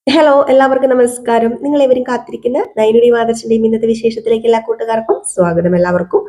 Hello, എല്ലാവർക്കും നമസ്കാരം. നിങ്ങൾ ഏവരും കാത്തിരിക്കുന്ന നയനുടെയും ആദർശിന്റെയും ഇന്നത്തെ വിശേഷത്തിലേക്ക് എല്ലാ കൂട്ടുകാർക്കും സ്വാഗതം. എല്ലാവർക്കും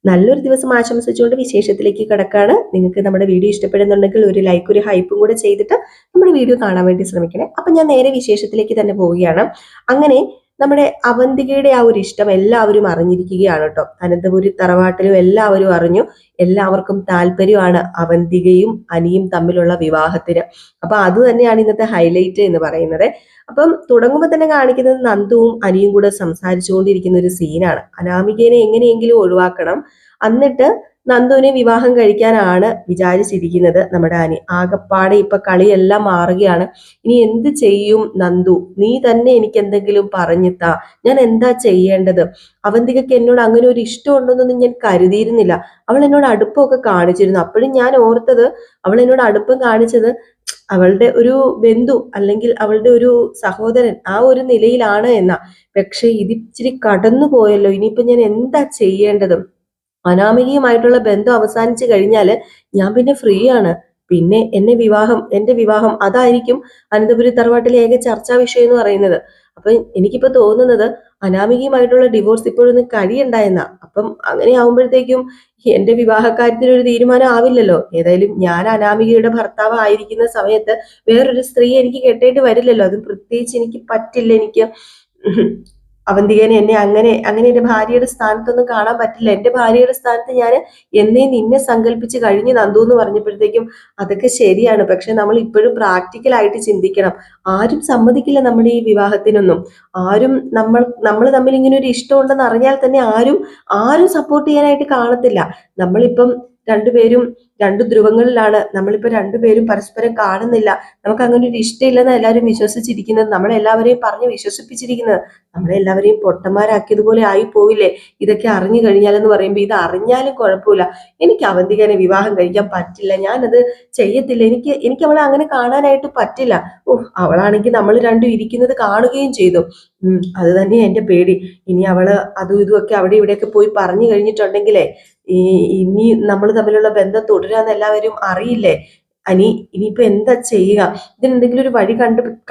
നല്ലൊരു ദിവസം ആശംസിച്ചുകൊണ്ട് വിശേഷത്തിലേക്ക് കിടക്കാണ്. നിങ്ങൾക്ക് നമ്മുടെ വീഡിയോ ഇഷ്ടപ്പെടുന്നുണ്ടെങ്കിൽ ഒരു ലൈക്ക് ഒരു ഹൈപ്പും കൂടെ ചെയ്തിട്ട് നമ്മുടെ വീഡിയോ കാണാൻ വേണ്ടി ശ്രമിക്കണേ. അപ്പൊ ഞാൻ നേരെ വിശേഷത്തിലേക്ക് തന്നെ പോവുകയാണ്. അങ്ങനെ നമ്മുടെ അവന്തികയുടെ ആ ഒരു ഇഷ്ടം എല്ലാവരും അറിഞ്ഞിരിക്കുകയാണ് കേട്ടോ. അനന്തപുരി തറവാട്ടിലും എല്ലാവരും അറിഞ്ഞു. എല്ലാവർക്കും താല്പര്യമാണ് അവന്തികയും അനിയും തമ്മിലുള്ള വിവാഹത്തിന്. അപ്പൊ അത് തന്നെയാണ് ഇന്നത്തെ ഹൈലൈറ്റ് എന്ന് പറയുന്നത്. അപ്പം തുടങ്ങുമ്പോൾ തന്നെ കാണിക്കുന്നത് നന്ദുവും അനിയും കൂടെ സംസാരിച്ചുകൊണ്ടിരിക്കുന്ന ഒരു സീനാണ്. അനാമികേനെ എങ്ങനെയെങ്കിലും ഒഴിവാക്കണം, എന്നിട്ട് നന്ദുവിനെ വിവാഹം കഴിക്കാനാണ് വിചാരിച്ചിരിക്കുന്നത് നമ്മുടെ അനി. ആകപ്പാടെ ഇപ്പൊ കളിയെല്ലാം മാറുകയാണ്. ഇനി എന്ത് ചെയ്യും നന്ദു, നീ തന്നെ എനിക്ക് എന്തെങ്കിലും പറഞ്ഞിത്താ, ഞാൻ എന്താ ചെയ്യേണ്ടത്? അവന്തികക്ക് എന്നോട് അങ്ങനെ ഒരു ഇഷ്ടം ഉണ്ടെന്നൊന്നും ഞാൻ കരുതിയിരുന്നില്ല. അവൾ എന്നോട് അടുപ്പമൊക്കെ കാണിച്ചിരുന്നു. അപ്പോഴും ഞാൻ ഓർത്തത് അവൾ എന്നോട് അടുപ്പം കാണിച്ചത് അവളുടെ ഒരു ബന്ധു അല്ലെങ്കിൽ അവളുടെ ഒരു സഹോദരൻ ആ ഒരു നിലയിലാണ് എന്നാ. പക്ഷെ ഇതിച്ചിരി കടന്നു പോയല്ലോ. ഇനിയിപ്പൊ ഞാൻ എന്താ ചെയ്യേണ്ടത്? അനാമികയുമായിട്ടുള്ള ബന്ധം അവസാനിച്ചു കഴിഞ്ഞാല് ഞാൻ പിന്നെ ഫ്രീ ആണ്. പിന്നെ എന്റെ വിവാഹം അതായിരിക്കും അനന്തപുരി തറവാട്ടിലെ ഏക ചർച്ചാ വിഷയം എന്ന് പറയുന്നത്. അപ്പൊ എനിക്കിപ്പോ തോന്നുന്നത് അനാമികയുമായിട്ടുള്ള ഡിവോഴ്സ് ഇപ്പോഴൊന്നും കഴിയണ്ട. അപ്പം അങ്ങനെ ആവുമ്പോഴത്തേക്കും എന്റെ വിവാഹക്കാര്യത്തിന് ഒരു തീരുമാനം ആവില്ലല്ലോ. ഏതായാലും ഞാൻ അനാമികയുടെ ഭർത്താവ് ആയിരിക്കുന്ന സമയത്ത് വേറൊരു സ്ത്രീ എനിക്ക് കെട്ടേണ്ടി വരില്ലല്ലോ. അതും പ്രത്യേകിച്ച് എനിക്ക് പറ്റില്ല. എനിക്ക് അവന്തികനെ എന്നെ അങ്ങനെ അങ്ങനെ എന്റെ ഭാര്യയുടെ സ്ഥാനത്തൊന്നും കാണാൻ പറ്റില്ല. എന്റെ ഭാര്യയുടെ സ്ഥാനത്ത് ഞാൻ എന്നേ നിന്നെ സങ്കല്പിച്ച് കഴിഞ്ഞു നന്ദു എന്ന് പറഞ്ഞപ്പോഴത്തേക്കും അതൊക്കെ ശരിയാണ്. പക്ഷെ നമ്മൾ ഇപ്പോഴും പ്രാക്ടിക്കലായിട്ട് ചിന്തിക്കണം. ആരും സമ്മതിക്കില്ല നമ്മുടെ ഈ വിവാഹത്തിനൊന്നും. ആരും നമ്മൾ തമ്മിൽ ഇങ്ങനെ ഒരു ഇഷ്ടമുണ്ടെന്ന് അറിഞ്ഞാൽ തന്നെ ആരും ആരും സപ്പോർട്ട് ചെയ്യാനായിട്ട് കാണത്തില്ല. നമ്മളിപ്പം രണ്ടുപേരും രണ്ടു ധ്രുവങ്ങളിലാണ്. നമ്മളിപ്പോ രണ്ടുപേരും പരസ്പരം കാണുന്നില്ല. നമുക്ക് അങ്ങനെ ഒരു ഇഷ്ടമില്ലെന്ന് എല്ലാവരും വിശ്വസിച്ചിരിക്കുന്നത്, നമ്മളെല്ലാവരെയും പറഞ്ഞ് വിശ്വസിപ്പിച്ചിരിക്കുന്നത്. നമ്മളെല്ലാവരെയും പൊട്ടന്മാരാക്കിയതുപോലെ ആയി പോവില്ലേ ഇതൊക്കെ അറിഞ്ഞു കഴിഞ്ഞാലെന്ന് പറയുമ്പോൾ? ഇത് അറിഞ്ഞാലും കുഴപ്പമില്ല, എനിക്ക് അവന്തികനെ വിവാഹം കഴിക്കാൻ പറ്റില്ല, ഞാനത് ചെയ്യത്തില്ല, എനിക്ക് അവളെ അങ്ങനെ കാണാനായിട്ട് പറ്റില്ല. അവളാണെങ്കിൽ നമ്മൾ രണ്ടും ഇരിക്കുന്നത് കാണുകയും ചെയ്തു. അത് തന്നെയാ എന്റെ പേടി. ഇനി അവള് അതും ഇതുമൊക്കെ അവിടെ ഇവിടെയൊക്കെ പോയി പറഞ്ഞു കഴിഞ്ഞിട്ടുണ്ടെങ്കിലേ ഈ ഇനി നമ്മൾ തമ്മിലുള്ള ബന്ധം തുടരാന്ന് എല്ലാവരും അറിയില്ലേ ഇനിയിപ്പോ എന്താ ചെയ്യുക? ഇതിനെന്തെങ്കിലും ഒരു വഴി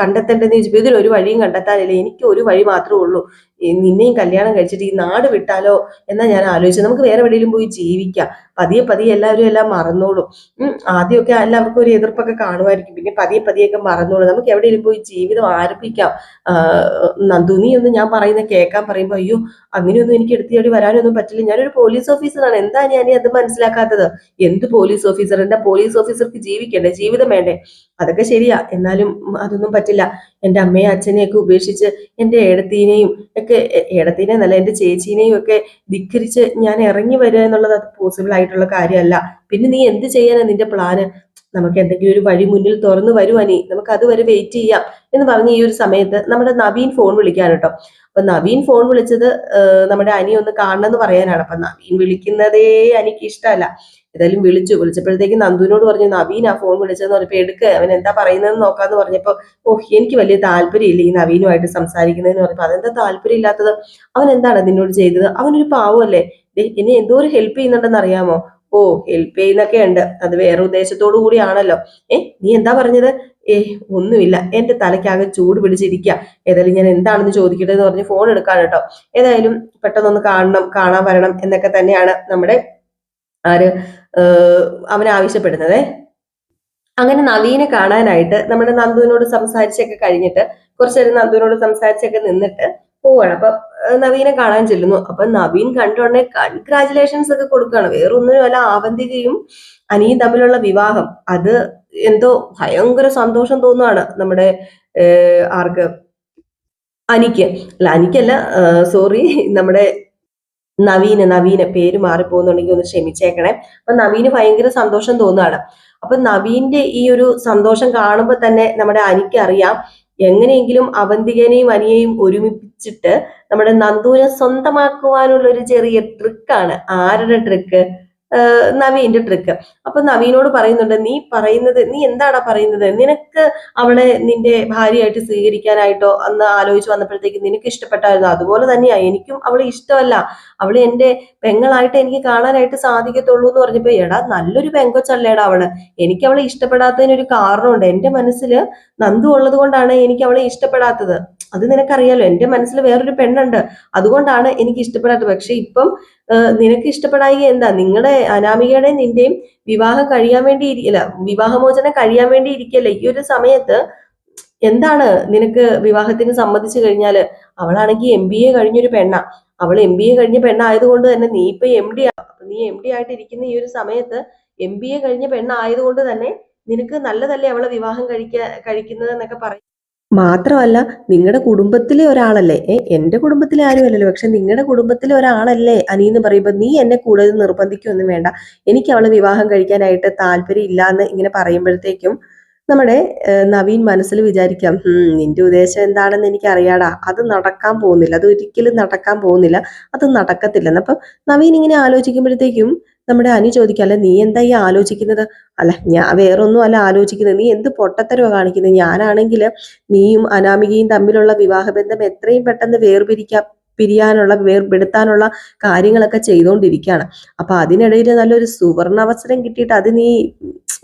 കണ്ടെത്തേണ്ടതെന്ന് ചോദിച്ചപ്പോ ഇതിലൊരു വഴിയും കണ്ടെത്താനില്ല, എനിക്ക് ഒരു വഴി മാത്രമേ ഉള്ളൂ. നിന്നെയും കല്യാണം കഴിച്ചിട്ട് ഈ നാട് വിട്ടാലോ എന്നാ ഞാൻ ആലോചിച്ചത്. നമുക്ക് വേറെ എവിടെയെങ്കിലും പോയി ജീവിക്കാം. പതിയെ പതിയെ എല്ലാവരും എല്ലാം മറന്നോളും. ആദ്യമൊക്കെ എല്ലാവർക്കും ഒരു എതിർപ്പൊക്കെ കാണുമായിരിക്കും, പിന്നെ പതിയെ പതിയൊക്കെ മറന്നോളും. നമുക്ക് എവിടെയെങ്കിലും പോയി ജീവിതം ആരംഭിക്കാം. നന്ദു, നീ ഒന്ന് ഞാൻ പറയുന്ന കേൾക്കാൻ പറയുമ്പോ അയ്യോ അങ്ങനെയൊന്നും എനിക്ക് എടുത്തിയാടി വരാനൊന്നും പറ്റില്ല, ഞാനൊരു പോലീസ് ഓഫീസറാണ്, എന്താ ഞാൻ അത് മനസ്സിലാക്കാത്തത്? എന്ത് പോലീസ് ഓഫീസർ? എന്താ പോലീസ് ഓഫീസർക്ക് ജീവിക്കണ്ടേ, ജീവിതം വേണ്ടേ? അതൊക്കെ ശരിയാ, എന്നാലും അതൊന്നും പറ്റില്ല. എൻ്റെ അമ്മയും അച്ഛനെയൊക്കെ ഉപേക്ഷിച്ച് എൻ്റെ ഏടത്തീനെയും ഒക്കെ, ഏടത്തീനെ എന്നല്ല എൻ്റെ ചേച്ചീനെയും ഒക്കെ ധിക്കരിച്ച് ഞാൻ ഇറങ്ങി വരിക എന്നുള്ളത് അത് പോസിബിൾ ആയിട്ടുള്ള കാര്യമല്ല. പിന്നെ നീ എന്ത് ചെയ്യാനാ നിന്റെ പ്ലാന്? നമുക്ക് എന്തെങ്കിലും ഒരു വഴി മുന്നിൽ തുറന്നു വരുവാനി, നമുക്ക് അതുവരെ വെയിറ്റ് ചെയ്യാം എന്ന് പറഞ്ഞ ഈ ഒരു സമയത്ത് നമ്മുടെ നവീൻ ഫോൺ വിളിക്കാൻ കേട്ടോ. അപ്പൊ നവീൻ ഫോൺ വിളിച്ചത് നമ്മുടെ അനി ഒന്ന് കാണണം എന്ന് പറയാനാണ്. അപ്പൊ നവീൻ വിളിക്കുന്നതേ എനിക്ക് ഇഷ്ടമല്ല. ഏതായാലും വിളിച്ചപ്പോഴത്തേക്ക് നന്ദുവിനോട് പറഞ്ഞു നവീൻ ആ ഫോൺ വിളിച്ചതെന്ന് പറഞ്ഞപ്പോ എടുക്കുക, അവൻ എന്താ പറയുന്നതെന്ന് നോക്കാന്ന് പറഞ്ഞപ്പോ എനിക്ക് വലിയ താല്പര്യമില്ല ഈ നവീനുമായിട്ട് സംസാരിക്കുന്നതെന്ന് പറഞ്ഞപ്പോ അതെന്താ താല്പര്യം ഇല്ലാത്തത്? അവൻ എന്താണ് നിന്നോട് ചെയ്തത്? അവനൊരു പാവമല്ലേ? എന്നെ എന്തോ ഒരു ഹെൽപ്പ് ചെയ്യുന്നുണ്ടെന്ന് അറിയാമോ? ഹെൽപ്പ് ചെയ്യുന്നൊക്കെ ഉണ്ട്, അത് വേറെ ഉദ്ദേശത്തോടു കൂടിയാണല്ലോ. നീ എന്താ പറഞ്ഞത്? ഒന്നുമില്ല, എന്റെ തലയ്ക്കാകെ ചൂട് പിടിച്ചിരിക്കുക. ഏതായാലും ഞാൻ എന്താണെന്ന് ചോദിക്കട്ടെ എന്ന് പറഞ്ഞ് ഫോൺ എടുക്കാൻ കേട്ടോ. ഏതായാലും പെട്ടെന്നൊന്ന് കാണാൻ വരണം എന്നൊക്കെ തന്നെയാണ് നമ്മുടെ ആര് അവൻ ആവശ്യപ്പെടുന്നത്. അങ്ങനെ നവീനെ കാണാനായിട്ട് നമ്മുടെ നന്ദുവിനോട് സംസാരിച്ചൊക്കെ കഴിഞ്ഞിട്ട് കുറച്ചു നേരം നന്ദുവിനോട് സംസാരിച്ചൊക്കെ നിന്നിട്ട് പോവാണ്. അപ്പൊ നവീനെ കാണാൻ ചെല്ലുന്നു. അപ്പൊ നവീൻ കണ്ടോടനെ കൺഗ്രാചുലേഷൻസ് ഒക്കെ കൊടുക്കുകയാണ്. വേറൊന്നിനുമല്ല, ആവന്തികയും അനിയും തമ്മിലുള്ള വിവാഹം അത് എന്തോ ഭയങ്കര സന്തോഷം തോന്നുവാണ് നമ്മുടെ ആർക്ക്, അനിക്ക്. അല്ല അനിക്കല്ല, സോറി, നമ്മുടെ നവീന് പേര് മാറിപ്പോകുന്നുണ്ടെങ്കിൽ ഒന്ന് ക്ഷമിച്ചേക്കണേ. അപ്പൊ നവീന് ഭയങ്കര സന്തോഷം തോന്നുകയാണ്. അപ്പൊ നവീന്റെ ഈ ഒരു സന്തോഷം കാണുമ്പോൾ തന്നെ നമ്മുടെ അനിക്ക് അറിയാം എങ്ങനെയെങ്കിലും അവന്തികനെയും അനിയെയും ഒരുമിപ്പിച്ചിട്ട് നമ്മുടെ നന്ദുവിനെ സ്വന്തമാക്കുവാനുള്ള ഒരു ചെറിയ ട്രിക്കാണ്. ആരുടെ ട്രിക്ക്? നവീന്റെ ട്രിക്ക്. അപ്പൊ നവീനോട് പറയുന്നുണ്ട്, നീ എന്താടാ പറയുന്നത്? നിനക്ക് അവളെ നിന്റെ ഭാര്യയായിട്ട് സ്വീകരിക്കാനായിട്ടോ അന്ന് ആലോചിച്ച് വന്നപ്പോഴത്തേക്ക് നിനക്ക് ഇഷ്ടപ്പെട്ടായിരുന്നു, അതുപോലെ തന്നെയാ എനിക്കും അവളെ ഇഷ്ടമല്ല, അവളെ എന്റെ പെങ്ങളായിട്ട് എനിക്ക് കാണാനായിട്ട് സാധിക്കത്തുള്ളൂ എന്ന് പറഞ്ഞപ്പോ, എടാ നല്ലൊരു പെങ്കൊച്ചല്ലേടാ അവള്, എനിക്ക് അവളെ ഇഷ്ടപ്പെടാത്തതിന് ഒരു കാരണമുണ്ട്. എന്റെ മനസ്സിൽ നന്ദു ഉള്ളത് കൊണ്ടാണ് എനിക്ക് അവളെ ഇഷ്ടപ്പെടാത്തത്. അത് നിനക്കറിയാലോ, എന്റെ മനസ്സിൽ വേറൊരു പെണ്ണുണ്ട്, അതുകൊണ്ടാണ് എനിക്ക് ഇഷ്ടപ്പെടാത്തത്. പക്ഷെ ഇപ്പം നിനക്ക് ഇഷ്ടപ്പെടായി എന്താ? നിങ്ങളുടെ അനാമികയുടെയും നിന്റെയും വിവാഹം കഴിയാൻ വേണ്ടി അല്ല, വിവാഹമോചനം കഴിയാൻ വേണ്ടി ഇരിക്കല്ലേ ഈ ഒരു സമയത്ത്. എന്താണ് നിനക്ക് വിവാഹത്തിന് സമ്മതിച്ചു കഴിഞ്ഞാല്? അവളാണെങ്കിൽ MBA കഴിഞ്ഞൊരു പെണ്ണാ. അവൾ MBA കഴിഞ്ഞ പെണ്ണായതുകൊണ്ട് തന്നെ നീ ഇപ്പൊ MD നീ MD ആയിട്ട് ഇരിക്കുന്ന ഈ ഒരു സമയത്ത് MBA കഴിഞ്ഞ പെണ്ണായതുകൊണ്ട് തന്നെ നിനക്ക് നല്ലതല്ലേ അവളെ വിവാഹം കഴിക്കുന്നത് എന്നൊക്കെ പറയും. മാത്രമല്ല, നിങ്ങളുടെ കുടുംബത്തിലെ ഒരാളല്ലേ, എന്റെ കുടുംബത്തിലെ ആരും അല്ലല്ലോ, പക്ഷെ നിങ്ങളുടെ കുടുംബത്തിലെ ഒരാളല്ലേ അനി എന്ന് പറയുമ്പോൾ നീ എന്നെ കൂടുതൽ നിർബന്ധിക്കൊന്നും വേണ്ട, എനിക്ക് അവളെ വിവാഹം കഴിക്കാനായിട്ട് താല്പര്യം ഇല്ല എന്ന് ഇങ്ങനെ പറയുമ്പോഴത്തേക്കും നമ്മുടെ നവീൻ മനസ്സിൽ വിചാരിക്കാം, നിന്റെ ഉദ്ദേശം എന്താണെന്ന് എനിക്ക് അറിയാടാ, അത് നടക്കാൻ പോകുന്നില്ല, അത് ഒരിക്കലും നടക്കാൻ പോകുന്നില്ല, അത് നടക്കത്തില്ലെന്ന്. അപ്പൊ നവീൻ ഇങ്ങനെ ആലോചിക്കുമ്പോഴത്തേക്കും നമ്മുടെ അനി ചോദിക്കാം, അല്ല നീ എന്താ ഈ ആലോചിക്കുന്നത്? അല്ല ഞാൻ വേറൊന്നും അല്ല ആലോചിക്കുന്നത്, നീ എന്ത് പൊട്ടത്തരവാ കാണിക്കുന്നത്? ഞാനാണെങ്കിൽ നീയും അനാമികയും തമ്മിലുള്ള വിവാഹബന്ധം എത്രയും പെട്ടെന്ന് വേർപെടുത്താനുള്ള കാര്യങ്ങളൊക്കെ ചെയ്തുകൊണ്ടിരിക്കുകയാണ്. അപ്പൊ അതിനിടയിൽ നല്ലൊരു സുവർണ അവസരം കിട്ടിയിട്ട് അത് നീ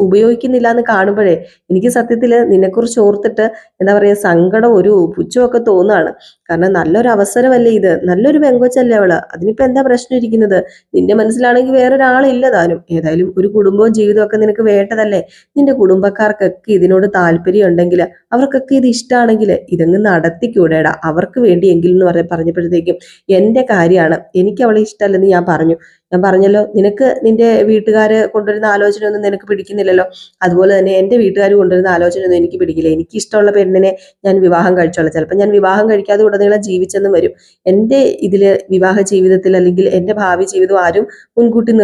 ഉപയോഗിക്കുന്നില്ല എന്ന് കാണുമ്പോഴേ എനിക്ക് സത്യത്തില് നിന്നെക്കുറിച്ച് ഓർത്തിട്ട് എന്താ പറയാ, സങ്കടം, ഒരു പുച്ഛമൊക്കെ തോന്നുകയാണ്. കാരണം നല്ലൊരു അവസരമല്ലേ ഇത്, നല്ലൊരു പെങ്കൊച്ചല്ലേ അവള്, അതിനിപ്പോ എന്താ പ്രശ്നം ഇരിക്കുന്നത്? നിന്റെ മനസ്സിലാണെങ്കിൽ വേറൊരാളില്ല താനും. ഏതായാലും ഒരു കുടുംബവും ജീവിതവും ഒക്കെ നിനക്ക് വേണ്ടതല്ലേ, നിന്റെ കുടുംബക്കാർക്കൊക്കെ ഇതിനോട് താല്പര്യം ഉണ്ടെങ്കിൽ, അവർക്കൊക്കെ ഇത് ഇഷ്ടമാണെങ്കിൽ ഇതങ്ങ് നടത്തിക്കൂടെടാ, അവർക്ക് വേണ്ടിയെങ്കിലും എന്ന് പറഞ്ഞപ്പോഴത്തേക്കും എന്റെ കാര്യമാണ്, എനിക്ക് അവളെ ഇഷ്ടമല്ലെന്ന് ഞാൻ പറഞ്ഞല്ലോ, നിനക്ക് നിന്റെ വീട്ടുകാര് കൊണ്ടുവരുന്ന ആലോചന ഒന്നും നിനക്ക് പിടിക്കുന്നില്ലല്ലോ, അതുപോലെ തന്നെ എന്റെ വീട്ടുകാർ കൊണ്ടുവരുന്ന ആലോചന ഒന്നും എനിക്ക് പിടിക്കില്ല. എനിക്ക് ഇഷ്ടമുള്ള പെണ്ണിനെ ഞാൻ വിവാഹം കഴിച്ചോളാം. ചിലപ്പോൾ ഞാൻ വിവാഹം കഴിക്കാതെ ഉടനീളം ജീവിച്ചെന്നും വരും. എന്റെ ഇതില് വിവാഹ ജീവിതത്തിൽ അല്ലെങ്കിൽ എന്റെ ഭാവി ജീവിതം ആരും മുൻകൂട്ടി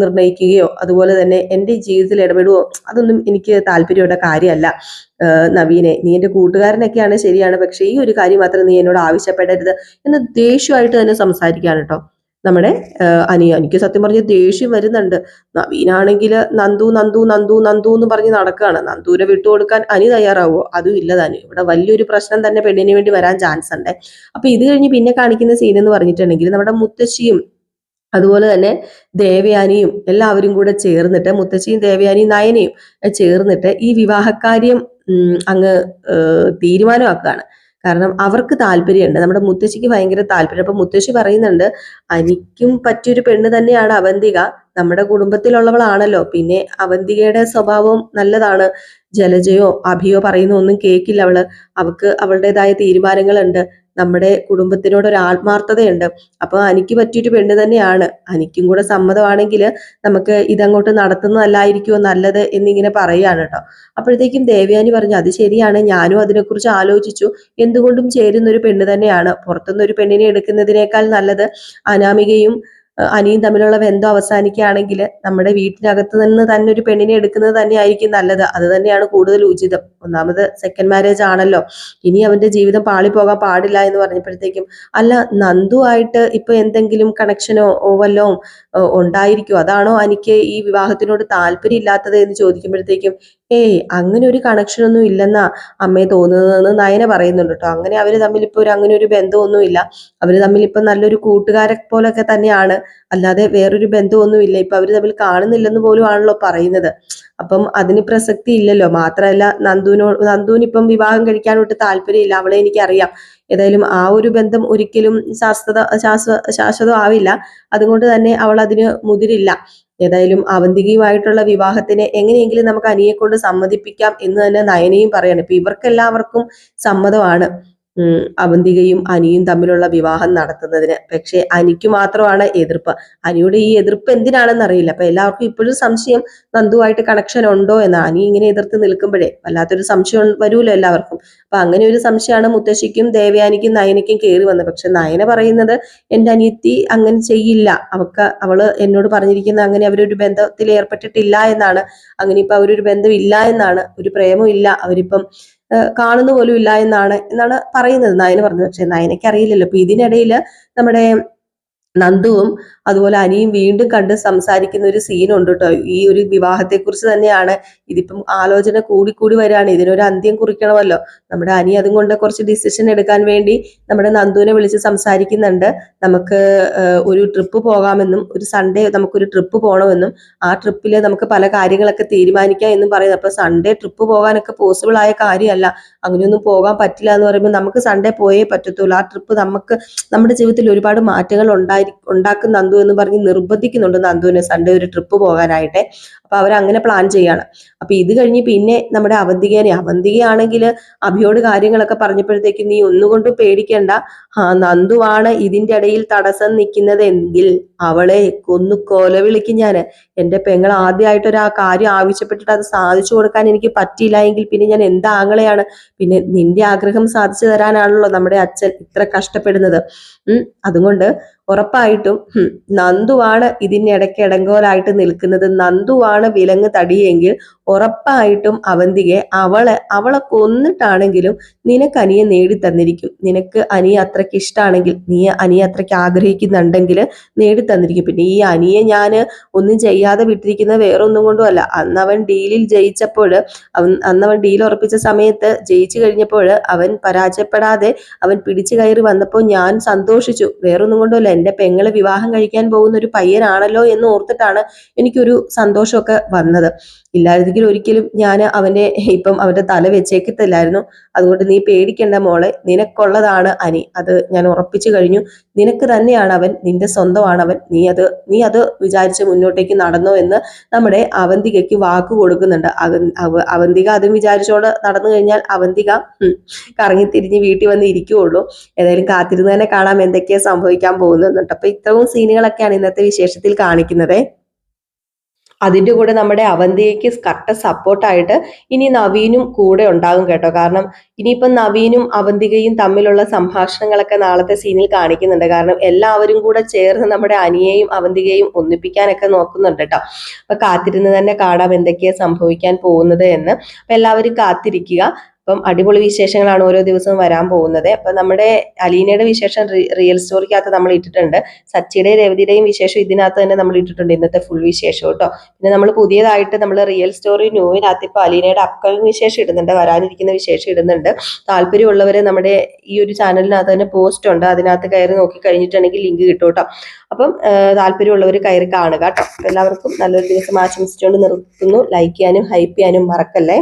നിർണയിക്കുകയോ അതുപോലെ തന്നെ എന്റെ ജീവിതത്തിൽ ഇടപെടുവോ അതൊന്നും എനിക്ക് താല്പര്യമുള്ള കാര്യമല്ല. നവീനെ, നീ എന്റെ കൂട്ടുകാരനൊക്കെയാണ് ശരിയാണ്, പക്ഷെ ഈ ഒരു കാര്യം മാത്രം നീ എന്നോട് ആവശ്യപ്പെടരുത് എന്ന് ദേഷ്യമായിട്ട് തന്നെ സംസാരിക്കുകയാണ് കേട്ടോ നമ്മുടെ അനിയ. എനിക്ക് സത്യം പറഞ്ഞ ദേഷ്യം വരുന്നുണ്ട്. നവീനാണെങ്കിൽ നന്ദു നന്ദു നന്ദു നന്ദു എന്ന് പറഞ്ഞ് നടക്കുകയാണ്. നന്ദുവിനെ വിട്ടുകൊടുക്കാൻ അനി തയ്യാറാവോ? അതും ഇല്ല താനും. ഇവിടെ വലിയൊരു പ്രശ്നം തന്നെ പെണ്ണിന് വേണ്ടി വരാൻ ചാൻസ് ഉണ്ട്. അപ്പൊ ഇത് കഴിഞ്ഞ് പിന്നെ കാണിക്കുന്ന സീൻ എന്ന് പറഞ്ഞിട്ടുണ്ടെങ്കിൽ നമ്മുടെ മുത്തശ്ശിയും അതുപോലെ തന്നെ ദേവയാനിയും എല്ലാവരും കൂടെ ചേർന്നിട്ട്, മുത്തശ്ശിയും ദേവയാനിയും നയനയും ചേർന്നിട്ട് ഈ വിവാഹക്കാര്യം അങ്ങ് തീരുമാനമാക്കുകയാണ്. കാരണം അവർക്ക് താല്പര്യമുണ്ട്, നമ്മുടെ മുത്തശ്ശിക്ക് ഭയങ്കര താല്പര്യം. അപ്പൊ മുത്തശ്ശി പറയുന്നുണ്ട്, എനിക്കും പറ്റിയൊരു പെണ്ണ് തന്നെയാണ് അവന്തിക, നമ്മുടെ കുടുംബത്തിലുള്ളവളാണല്ലോ, പിന്നെ അവന്തികയുടെ സ്വഭാവം നല്ലതാണ്, ജലജയോ അഭിയോ പറയുന്ന ഒന്നും കേൾക്കില്ല അവൾക്ക് അവളുടേതായ തീരുമാനങ്ങളുണ്ട്, നമ്മുടെ കുടുംബത്തിനോട് ഒരു ആത്മാർത്ഥതയുണ്ട്. അപ്പൊ എനിക്ക് പറ്റിയൊരു പെണ്ണ് തന്നെയാണ്, എനിക്കും കൂടെ സമ്മതമാണെങ്കിൽ നമുക്ക് ഇതങ്ങോട്ട് നടത്തുന്നതല്ലായിരിക്കുമോ നല്ലത് എന്നിങ്ങനെ പറയുകയാണ് കേട്ടോ. അപ്പോഴത്തേക്കും ദേവയാനി പറഞ്ഞു, അത് ശരിയാണ്, ഞാനും അതിനെക്കുറിച്ച് ആലോചിച്ചു, എന്തുകൊണ്ടും ചേരുന്ന ഒരു പെണ്ണ് തന്നെയാണ്, പുറത്തുനിന്ന് ഒരു പെണ്ണിനെ എടുക്കുന്നതിനേക്കാൾ നല്ലത് അനാമികയും അനിയും തമ്മിലുള്ള ബന്ധം അവസാനിക്കുകയാണെങ്കിൽ നമ്മുടെ വീട്ടിനകത്ത് നിന്ന് തന്നെ ഒരു പെണ്ണിനെ എടുക്കുന്നത് തന്നെ ആയിരിക്കും നല്ലത്, അത് തന്നെയാണ് കൂടുതൽ ഉചിതം. ഒന്നാമത് സെക്കൻഡ് മാരേജ് ആണല്ലോ, ഇനി അവന്റെ ജീവിതം പാളിപ്പോകാൻ പാടില്ല എന്ന് പറഞ്ഞപ്പോഴത്തേക്കും, അല്ല നന്ദു ആയിട്ട് ഇപ്പൊ എന്തെങ്കിലും കണക്ഷനോ വല്ലോ ഉണ്ടായിരിക്കും, അതാണോ എനിക്ക് ഈ വിവാഹത്തിനോട് താല്പര്യം ഇല്ലാത്തത് എന്ന് ചോദിക്കുമ്പോഴത്തേക്കും, അങ്ങനെ ഒരു കണക്ഷൻ ഒന്നും ഇല്ലെന്നാ അമ്മയെ തോന്നുന്നതെന്ന് നയന പറയുന്നുണ്ട് കേട്ടോ. അങ്ങനെ അവര് തമ്മിൽ ഇപ്പൊ അങ്ങനെ ഒരു ബന്ധമൊന്നും ഇല്ല, അവര് തമ്മിൽ ഇപ്പൊ നല്ലൊരു കൂട്ടുകാരെ പോലൊക്കെ തന്നെയാണ്, അല്ലാതെ വേറൊരു ബന്ധമൊന്നും ഇല്ല, ഇപ്പൊ അവര് തമ്മിൽ കാണുന്നില്ലെന്ന് പോലും ആണല്ലോ പറയുന്നത്. അപ്പം അതിന് പ്രസക്തി ഇല്ലല്ലോ. മാത്രമല്ല നന്ദുവിന് ഇപ്പം വിവാഹം കഴിക്കാനൊട്ട് താല്പര്യമില്ല, അവളെ എനിക്കറിയാം. ഏതായാലും ആ ഒരു ബന്ധം ഒരിക്കലും ശാശ്വതം ആവില്ല, അതുകൊണ്ട് തന്നെ അവൾ അതിന് മുതിരില്ല. ഏതായാലും അവന്തികയുമായിട്ടുള്ള വിവാഹത്തിന് എങ്ങനെയെങ്കിലും നമുക്ക് അനിയെ കൊണ്ട് സമ്മതിപ്പിക്കാം എന്ന് തന്നെ നയനയും പറയാണ്. ഇപ്പൊ ഇവർക്കെല്ലാവർക്കും സമ്മതമാണ് അവന്തികയും അനിയും തമ്മിലുള്ള വിവാഹം നടത്തുന്നതിന്. പക്ഷെ അനിക്ക് മാത്രമാണ് എതിർപ്പ്. അനിയുടെ ഈ എതിർപ്പ് എന്തിനാണെന്ന് അറിയില്ല. അപ്പൊ എല്ലാവർക്കും ഇപ്പോഴും സംശയം നന്ദുവായിട്ട് കണക്ഷൻ ഉണ്ടോ എന്ന്. അനി ഇങ്ങനെ എതിർത്ത് നിൽക്കുമ്പോഴേ വല്ലാത്തൊരു സംശയം വരൂല്ലോ എല്ലാവർക്കും. അപ്പൊ അങ്ങനെ ഒരു സംശയമാണ് മുത്തശ്ശിക്കും ദേവയാനിക്കും നയനയ്ക്കും കയറി വന്നത്. പക്ഷെ നയന പറയുന്നത്, എന്റെ അനിയത്തി അങ്ങനെ ചെയ്യില്ല, അവള് എന്നോട് പറഞ്ഞിരിക്കുന്ന അങ്ങനെ അവരൊരു ബന്ധത്തിൽ ഏർപ്പെട്ടിട്ടില്ല എന്നാണ്, അങ്ങനെ ഇപ്പൊ അവരൊരു ബന്ധം ഇല്ല എന്നാണ്, ഒരു പ്രേമം ഇല്ല, അവരിപ്പം കാണുന്ന പോലും ഇല്ല എന്നാണ് പറയുന്നത് നയന പറഞ്ഞത്. പക്ഷെ നയനയ്ക്ക് അറിയില്ലല്ലോ. അപ്പൊ ഇതിനിടയിൽ നമ്മുടെ നന്ദുവും അതുപോലെ അനിയും വീണ്ടും കണ്ട് സംസാരിക്കുന്ന ഒരു സീനുണ്ട് കേട്ടോ. ഈ ഒരു വിവാഹത്തെക്കുറിച്ച് തന്നെയാണ്. ഇതിപ്പം ആലോചന കൂടി വരികയാണ്. ഇതിനൊരു അന്ത്യം കുറിക്കണമല്ലോ. നമ്മുടെ അനി അതും കൊണ്ട് കുറച്ച് ഡിസിഷൻ എടുക്കാൻ വേണ്ടി നമ്മുടെ നന്ദുവിനെ വിളിച്ച് സംസാരിക്കുന്നുണ്ട്. നമുക്ക് ഒരു ട്രിപ്പ് പോകാമെന്നും ഒരു സൺഡേ നമുക്കൊരു ട്രിപ്പ് പോകണമെന്നും ആ ട്രിപ്പിൽ നമുക്ക് പല കാര്യങ്ങളൊക്കെ തീരുമാനിക്കാം എന്നും പറയുന്നത്. അപ്പൊ സൺഡേ ട്രിപ്പ് പോകാനൊക്കെ പോസിബിൾ ആയ കാര്യമല്ല. അങ്ങനെയൊന്നും പോകാൻ പറ്റില്ല എന്ന് പറയുമ്പോൾ നമുക്ക് സൺഡേ പോയേ പറ്റത്തുള്ളൂ. ആ ട്രിപ്പ് നമുക്ക് നമ്മുടെ ജീവിതത്തിൽ ഒരുപാട് മാറ്റങ്ങൾ ഉണ്ടാക്കും നന്ദു എന്ന് പറഞ്ഞ് നിർബന്ധിക്കുന്നുണ്ട് നന്ദുവിന് സൺഡേ ഒരു ട്രിപ്പ് പോകാനായിട്ട്. അപ്പൊ അവരങ്ങനെ പ്ലാൻ ചെയ്യാണ്. അപ്പൊ ഇത് കഴിഞ്ഞ് പിന്നെ നമ്മുടെ അവന്തികയാണെങ്കിൽ അഭിയോട് കാര്യങ്ങളൊക്കെ പറഞ്ഞപ്പോഴത്തേക്ക് നീ ഒന്നുകൊണ്ടും പേടിക്കണ്ട, നന്ദുവാണ് ഇതിന്റെ ഇടയിൽ തടസ്സം നിൽക്കുന്നത് എങ്കിൽ അവളെ കൊന്നു കൊലവിളിക്കും ഞാന്. എന്റെ പെങ്ങൾ ആദ്യമായിട്ടൊരു ആ കാര്യം ആവശ്യപ്പെട്ടിട്ട് അത് സാധിച്ചു കൊടുക്കാൻ എനിക്ക് പറ്റിയില്ല എങ്കിൽ പിന്നെ ഞാൻ എന്താ ആങ്ങളെയാണ്? പിന്നെ നിന്റെ ആഗ്രഹം സാധിച്ചു തരാനാണല്ലോ നമ്മുടെ അച്ഛൻ ഇത്ര കഷ്ടപ്പെടുന്നത്. അതുകൊണ്ട് ഉറപ്പായിട്ടും നന്ദുവാണ് ഇതിനിടയ്ക്ക് ഇടങ്കോലായിട്ട് നിൽക്കുന്നത്, നന്ദുവാണ് വിലങ്ങ് തടിയെങ്കിൽ ഉറപ്പായിട്ടും അവന്തികെ അവളെ കൊന്നിട്ടാണെങ്കിലും നിനക്ക് അനിയെ നേടി തന്നിരിക്കും. നിനക്ക് അനിയെ അത്രയ്ക്ക് ഇഷ്ടമാണെങ്കിൽ, നീ അനിയെ അത്രയ്ക്ക് ആഗ്രഹിക്കുന്നുണ്ടെങ്കിൽ നേടി തന്നിരിക്കും. പിന്നെ ഈ അനിയെ ഞാൻ ഒന്നും ചെയ്യാതെ വിട്ടിരിക്കുന്നത് വേറെ ഒന്നും കൊണ്ടും അല്ല. അന്നവൻ ഡീലിൽ ജയിച്ചപ്പോൾ, അന്നവൻ ഡീൽ ഉറപ്പിച്ച സമയത്ത് ജയിച്ചു കഴിഞ്ഞപ്പോൾ അവൻ പരാജയപ്പെടാതെ അവൻ പിടിച്ചു കയറി വന്നപ്പോൾ ഞാൻ സന്തോഷിച്ചു. വേറൊന്നും കൊണ്ടുമല്ല, എൻ്റെ പെങ്ങളെ വിവാഹം കഴിക്കാൻ പോകുന്ന ഒരു പയ്യനാണല്ലോ എന്ന് ഓർത്തിട്ടാണ് എനിക്കൊരു സന്തോഷമൊക്കെ വന്നത്. ഇല്ലായിരുന്നെങ്കിൽ ഒരിക്കലും ഞാൻ അവന്റെ തല വെച്ചേക്കത്തില്ലായിരുന്നു. അതുകൊണ്ട് നീ പേടിക്കേണ്ട മോളെ, നിനക്കുള്ളതാണ് അനി, അത് ഞാൻ ഉറപ്പിച്ചു കഴിഞ്ഞു. നിനക്ക് തന്നെയാണ് അവൻ, നിന്റെ സ്വന്തമാണ് അവൻ. നീ അത് വിചാരിച്ച് മുന്നോട്ടേക്ക് നടന്നോ എന്ന് നമ്മുടെ അവന്തികയ്ക്ക് വാക്ക് കൊടുക്കുന്നുണ്ട്. അവന്തിക അതും വിചാരിച്ചോണ്ട് നടന്നു കഴിഞ്ഞാൽ അവന്തിക കറങ്ങിത്തിരിഞ്ഞ് വീട്ടിൽ വന്ന് ഇരിക്കുകയുള്ളൂ. ഏതായാലും കാത്തിരുന്ന് തന്നെ കാണാം എന്തൊക്കെയാ സംഭവിക്കാൻ പോകുന്നുണ്ട്. അപ്പൊ ഇത്രയും സീനുകളൊക്കെയാണ് ഇന്നത്തെ വിശേഷത്തിൽ കാണിക്കുന്നത്. അതിൻ്റെ കൂടെ നമ്മുടെ അവന്തികയ്ക്ക് കട്ട സപ്പോർട്ടായിട്ട് ഇനി നവീനും കൂടെ ഉണ്ടാകും കേട്ടോ. കാരണം ഇനിയിപ്പം നവീനും അവന്തികയും തമ്മിലുള്ള സംഭാഷണങ്ങളൊക്കെ നാളത്തെ സീനിൽ കാണിക്കുന്നുണ്ട്. കാരണം എല്ലാവരും കൂടെ ചേർന്ന് നമ്മുടെ അനിയെയും അവന്തികയും ഒന്നിപ്പിക്കാനൊക്കെ നോക്കുന്നുണ്ട് കേട്ടോ. അപ്പൊ കാത്തിരുന്ന് തന്നെ കാണാം എന്തൊക്കെയാ സംഭവിക്കാൻ പോകുന്നത് എന്ന്. അപ്പൊ എല്ലാവരും കാത്തിരിക്കുക. അപ്പം അടിപൊളി വിശേഷങ്ങളാണ് ഓരോ ദിവസവും വരാൻ പോകുന്നത്. അപ്പൊ നമ്മുടെ അലീനയുടെ വിശേഷം റിയൽ സ്റ്റോറിക്കകത്ത് നമ്മൾ ഇട്ടിട്ടുണ്ട്. സച്ചിയുടെയും രേവതിയുടെയും വിശേഷം ഇതിനകത്ത് തന്നെ നമ്മൾ ഇട്ടിട്ടുണ്ട്, ഇന്നത്തെ ഫുൾ വിശേഷം കേട്ടോ. പിന്നെ നമ്മൾ പുതിയതായിട്ട് നമ്മൾ റിയൽ സ്റ്റോറി ന്യൂവിനകത്ത് ഇപ്പോൾ അലീനയുടെ അപ്കമിങ് വിശേഷം ഇടുന്നുണ്ട്, വരാനിരിക്കുന്ന വിശേഷം ഇടുന്നുണ്ട്. താല്പര്യമുള്ളവരെ നമ്മുടെ ഈ ഒരു ചാനലിനകത്ത് തന്നെ പോസ്റ്റ് ഉണ്ട്, അതിനകത്ത് കയറി നോക്കി കഴിഞ്ഞിട്ടുണ്ടെങ്കിൽ ലിങ്ക് കിട്ടും കേട്ടോ. അപ്പം താല്പര്യമുള്ളവർ കയറി കാണുക കേട്ടോ. എല്ലാവർക്കും നല്ലൊരു ദിവസം ആശംസിച്ചുകൊണ്ട് നിർത്തുന്നു. ലൈക്ക് ചെയ്യാനും ഹൈപ്പ് ചെയ്യാനും മറക്കല്ലേ.